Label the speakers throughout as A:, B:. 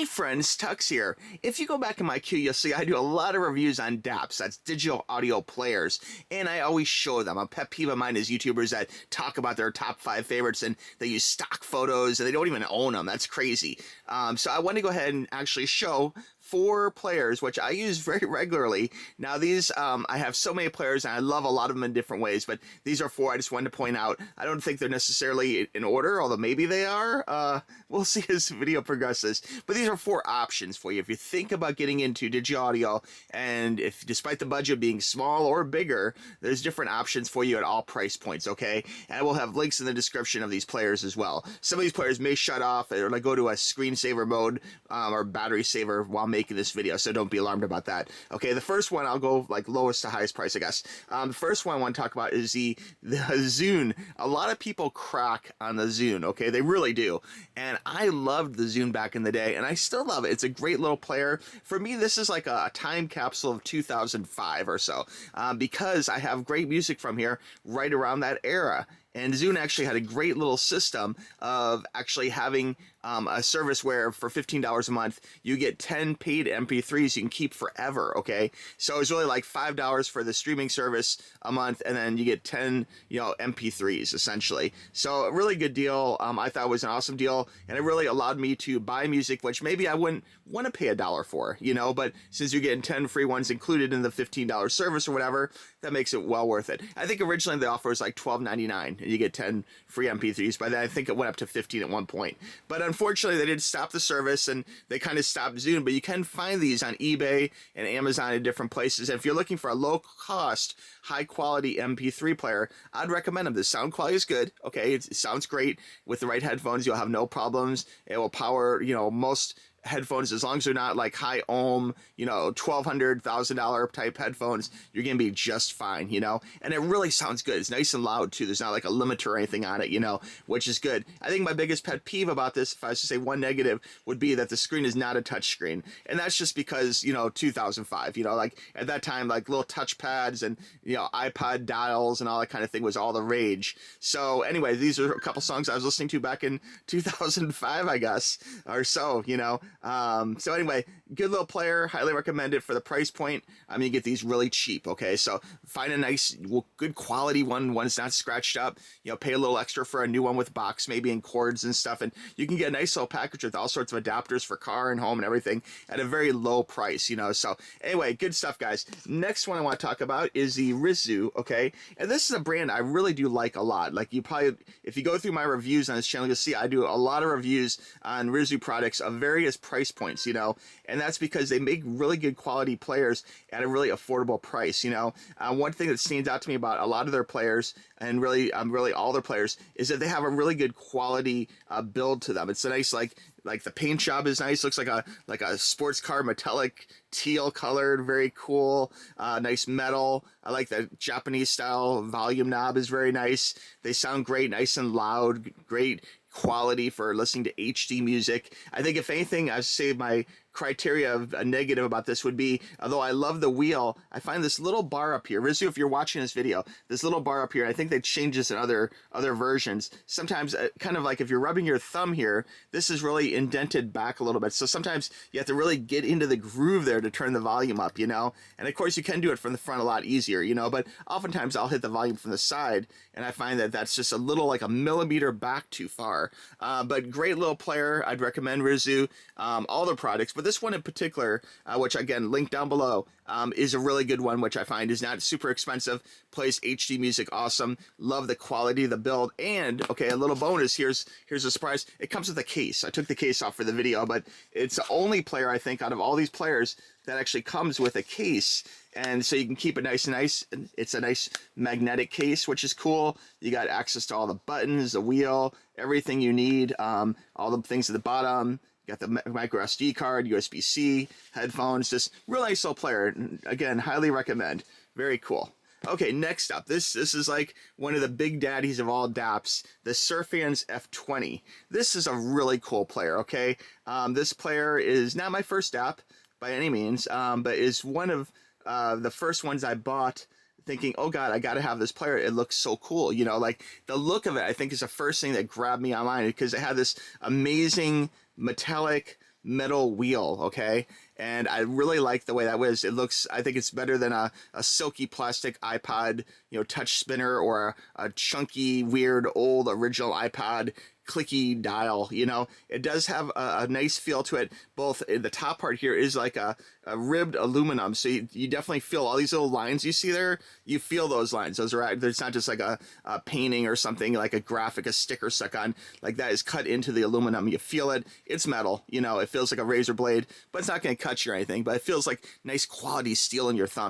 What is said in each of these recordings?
A: friends, TUXX here. If you go back in my queue, you'll see I do a lot of reviews on DAPs, that's digital audio players, and I always show them. A pet peeve of mine is YouTubers that talk about their top 5 favorites and they use stock photos and they don't even own them. That's crazy. So I want to go ahead and actually show 4 players, which I use very regularly. Now these, I have so many players and I love a lot of them in different ways, but these are 4 I just wanted to point out. I don't think they're necessarily in order, although maybe they are. We'll see as the video progresses. But these are 4 options for you. If you think about getting into digital audio, and if despite the budget being small or bigger, there's different options for you at all price points, okay? And I will have links in the description of these players as well. Some of these players may shut off or like go to a screensaver mode or battery saver while making this video, so don't be alarmed about that. Okay, the first one, I'll go like lowest to highest price, I guess. The first one I want to talk about is the Zune. A lot of people crack on the Zune, okay? They really do. And I loved the Zune back in the day, and I still love it. It's a great little player. For me, this is like a time capsule of 2005 or so, because I have great music from here right around that era. And Zune actually had a great little system of actually having a service where for $15 a month, you get 10 paid MP3s you can keep forever, okay? So it's really like $5 for the streaming service a month, and then you get 10, MP3s, essentially. So a really good deal. I thought it was an awesome deal, and it really allowed me to buy music, which maybe I wouldn't want to pay $1 for, but since you're getting 10 free ones included in the $15 service or whatever, that makes it well worth it. I think originally the offer was like $12.99. You get 10 free MP3s. By then, I think it went up to 15 at one point. But unfortunately, they did stop the service, and they kind of stopped Zune. But you can find these on eBay and Amazon in different places. And if you're looking for a low-cost, high-quality MP3 player, I'd recommend them. The sound quality is good. Okay, it sounds great. With the right headphones, you'll have no problems. It will power, most headphones, as long as they're not like high ohm, $1,200, $1,000 type headphones, you're gonna be just fine, and it really sounds good. It's nice and loud too. There's not like a limiter or anything on it, which is good. I think my biggest pet peeve about this, if I was to say one negative, would be that the screen is not a touch screen, and that's just because 2005, like at that time, like little touch pads and iPod dials and all that kind of thing was all the rage. So anyway, these are a couple songs I was listening to back in 2005, I guess, or so, so anyway, good little player, highly recommend it for the price point. You get these really cheap, okay? So find a nice, good quality one's not scratched up, pay a little extra for a new one with box maybe and cords and stuff, and you can get a nice little package with all sorts of adapters for car and home and everything at a very low price, so anyway, good stuff, guys. Next one I want to talk about is the Rizu, okay? And this is a brand I really do like a lot. Like you probably, if you go through my reviews on this channel, you'll see I do a lot of reviews on Rizu products of various price points, and that's because they make really good quality players at a really affordable price, one thing that stands out to me about a lot of their players, and really all their players, is that they have a really good quality build to them. It's a nice, like the paint job is nice, looks like a sports car metallic teal colored, very cool, nice metal. I like the Japanese style volume knob is very nice. They sound great, nice and loud, great quality for listening to HD music. I think if anything, I'd say my criteria of a negative about this would be, although I love the wheel, I find this little bar up here. Rizu, if you're watching this video, this little bar up here, I think they changed this in other versions. Sometimes, kind of like if you're rubbing your thumb here, this is really indented back a little bit. So sometimes you have to really get into the groove there to turn the volume up, And of course you can do it from the front a lot easier, but oftentimes I'll hit the volume from the side, and I find that that's just a little like a millimeter back too far. But great little player. I'd recommend Rizu, all their products, but this one in particular, which again, link down below, is a really good one, which I find is not super expensive, plays HD music awesome, love the quality of the build, and, okay, a little bonus, here's a surprise, it comes with a case. I took the case off for the video, but it's the only player, I think, out of all these players that actually comes with a case, and so you can keep it nice and nice. It's a nice magnetic case, which is cool. You got access to all the buttons, the wheel, everything you need, all the things at the bottom. Got the micro SD card, USB-C, headphones, just real nice little player. Again, highly recommend. Very cool. Okay, next up, this is like one of the big daddies of all DAPs, the Surffans F20. This is a really cool player, okay? This player is not my first DAP by any means, but is one of the first ones I bought thinking, oh God, I got to have this player. It looks so cool. Like the look of it, I think is the first thing that grabbed me online because it had this amazing metallic metal wheel, okay? And I really like the way that was. It looks, I think it's better than a silky plastic iPod, touch spinner, or a chunky, weird, old original iPod clicky dial. It does have a nice feel to it. Both the top part here is like a ribbed aluminum, so you definitely feel all these little lines you see there. You feel those lines. Those are, there's not just like a painting or something, like a graphic, a sticker stuck on, like that is cut into the aluminum. You feel it. It's metal. It feels like a razor blade, but it's not going to cut you or anything, but it feels like nice quality steel in your thumb.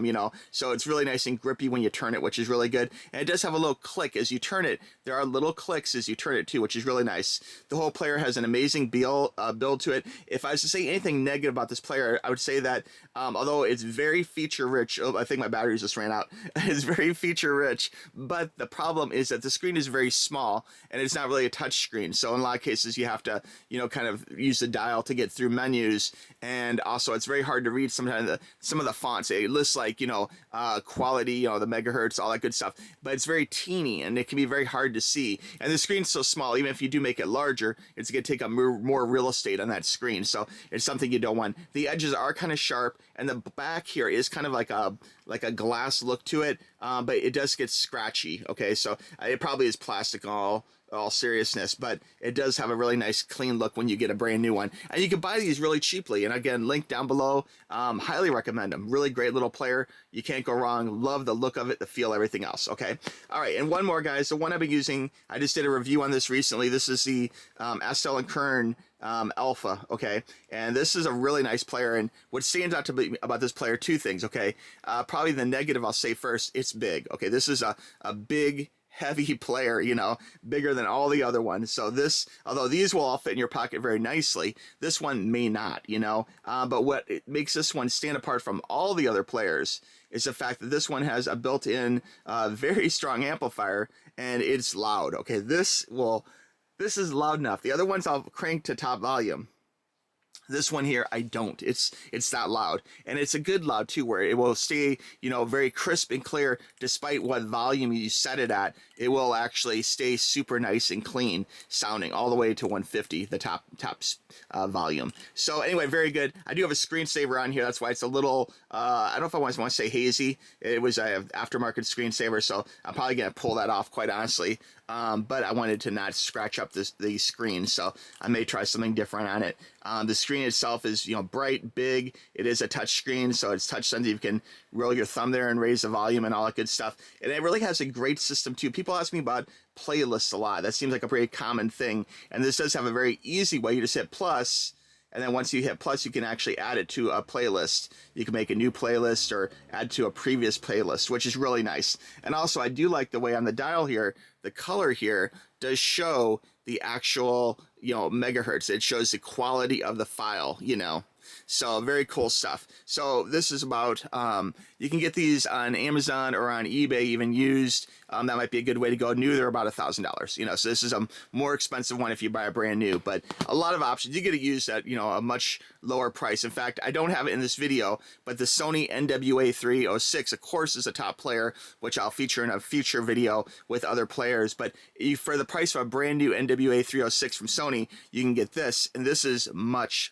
A: So it's really nice and grippy when you turn it, which is really good. And it does have a little click as you turn it. There are little clicks as you turn it too, which is really nice. The whole player has an amazing build to it. If I was to say anything negative about this player, I would say that although it's very feature rich, I think my batteries just ran out. It's very feature rich, but the problem is that the screen is very small and it's not really a touch screen. So in a lot of cases you have to, kind of use the dial to get through menus, and also it's very hard to read sometimes some of the fonts. It lists like, quality, the megahertz, all that good stuff, but it's very teeny and it can be very hard to see. And the screen's so small, even if you do make it larger, it's going to take up more real estate on that screen. So it's something you don't want. The edges are kind of sharp, and the back here is kind of like a glass look to it, but it does get scratchy. Okay, so it probably is plastic all seriousness, but it does have a really nice clean look when you get a brand new one. And you can buy these really cheaply, and again, link down below. Highly recommend them. Really great little player. You can't go wrong. Love the look of it, the feel, everything else. Okay, all right, and one more, guys. The one I've been using, I just did a review on this recently. This is the Asel Kar Alpha. Okay, and this is a really nice player. And what stands out to me about this player, two things. Okay, probably the negative I'll say first. It's big. Okay, this is a big, heavy player, bigger than all the other ones. So this, although these will all fit in your pocket very nicely, this one may not, but what makes this one stand apart from all the other players is the fact that this one has a built-in very strong amplifier, and it's loud. Okay, this is loud enough. The other ones I'll crank to top volume. This one here, I don't. It's that loud, and it's a good loud too, where it will stay, very crisp and clear despite what volume you set it at. It will actually stay super nice and clean sounding all the way to 150, the top volume. So anyway, very good. I do have a screensaver on here. That's why it's a little, I don't know if I want to say hazy. It was a aftermarket screensaver, so I'm probably gonna pull that off, quite honestly. But I wanted to not scratch up the screen, so I may try something different on it. The screen itself is, bright, big. It is a touch screen, so it's touch sensitive. You can roll your thumb there and raise the volume and all that good stuff. And it really has a great system too. People ask me about playlists a lot. That seems like a pretty common thing. And this does have a very easy way. You just hit plus, and then once you hit plus, you can actually add it to a playlist. You can make a new playlist or add to a previous playlist, which is really nice. And also, I do like the way on the dial here, the color here does show the actual, megahertz. It shows the quality of the file, So very cool stuff. So this is about, you can get these on Amazon or on eBay, even used. That might be a good way to go. New, they're about $1,000. So this is a more expensive one if you buy a brand new, but a lot of options. You get it used at, a much lower price. In fact, I don't have it in this video, but the Sony NWA 306, of course, is a top player, which I'll feature in a future video with other players. But for the price of a brand new NWA 306 from Sony, you can get this, and this is much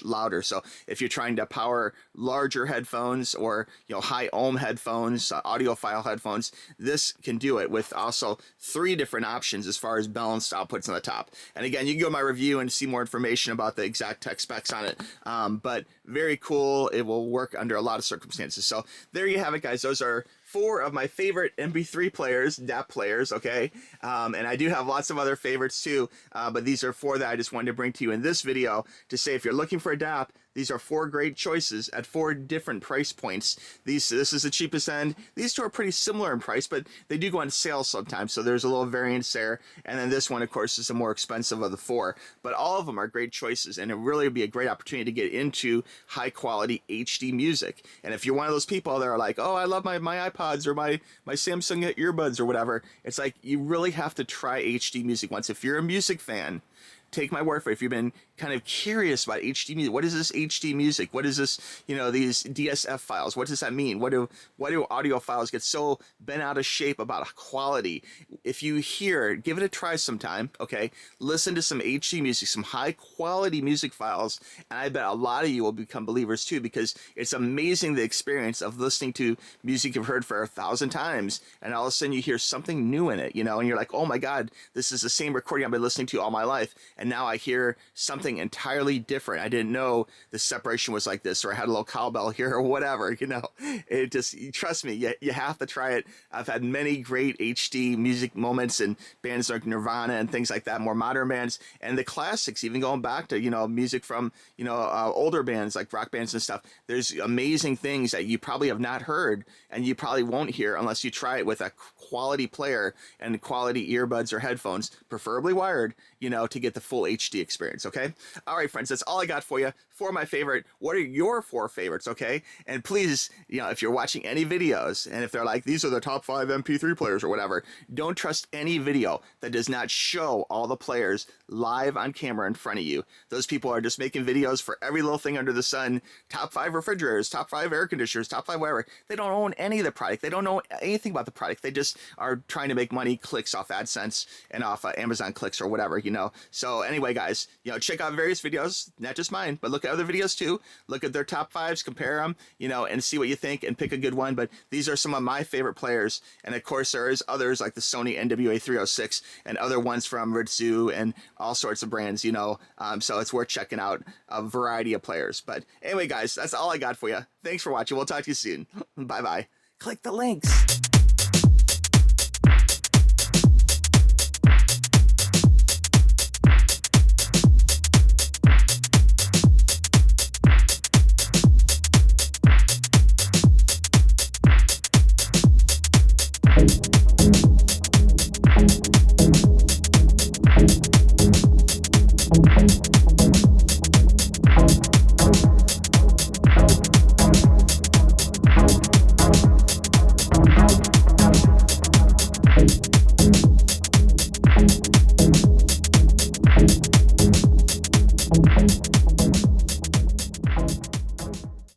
A: louder. So if you're trying to power larger headphones or high ohm headphones, audiophile headphones, this can do it with also 3 different options as far as balanced outputs on the top. And again, you can go to my review and see more information about the exact tech specs on it. But very cool. It will work under a lot of circumstances. So there you have it, guys. Those are 4 of my favorite MP3 players, DAP players, okay? And I do have lots of other favorites too, but these are 4 that I just wanted to bring to you in this video to say if you're looking for a DAP, these are 4 great choices at 4 different price points. This is the cheapest end. These 2 are pretty similar in price, but they do go on sale sometimes, so there's a little variance there. And then this one, of course, is the more expensive of the 4. But all of them are great choices, and it really would be a great opportunity to get into high-quality HD music. And if you're one of those people that are like, oh, I love my iPods or my Samsung earbuds or whatever, it's like you really have to try HD music once. If you're a music fan, take my word for it. If you've been kind of curious about HD music. What is this HD music? What is this, these DSF files? What does that mean? Why do audio files get so bent out of shape about quality? If you hear, give it a try sometime, okay? Listen to some HD music, some high quality music files, and I bet a lot of you will become believers too, because it's amazing the experience of listening to music you've heard for 1,000 times, and all of a sudden you hear something new in it, and you're like, oh my God, this is the same recording I've been listening to all my life, and now I hear something entirely different. I didn't know the separation was like this, or I had a little cowbell here, or whatever. It just, trust me, you have to try it. I've had many great HD music moments in bands like Nirvana and things like that, more modern bands, and the classics, even going back to music from older bands like rock bands and stuff. There's amazing things that you probably have not heard, and you probably won't hear unless you try it with a quality player and quality earbuds or headphones, preferably wired, to get the full HD experience. Okay. All right, friends, that's all I got for you. For my favorite, what are your 4 favorites? Okay. And please, if you're watching any videos, and if they're like, these are the top 5 MP3 players or whatever, don't trust any video that does not show all the players live on camera in front of you. Those people are just making videos for every little thing under the sun. Top 5 refrigerators, top 5 air conditioners, top 5 whatever. They don't own any of the product. They don't know anything about the product. They just are trying to make money, clicks off AdSense and off Amazon clicks or whatever, So anyway, guys, check out various videos, not just mine, but look at other videos too. Look at their top 5s, compare them, and see what you think and pick a good one. But these are some of my favorite players. And of course, there is others like the Sony NWA 306 and other ones from Rizu and all sorts of brands, so it's worth checking out a variety of players. But anyway, guys, that's all I got for you. Thanks for watching. We'll talk to you soon. Bye-bye. Click the links.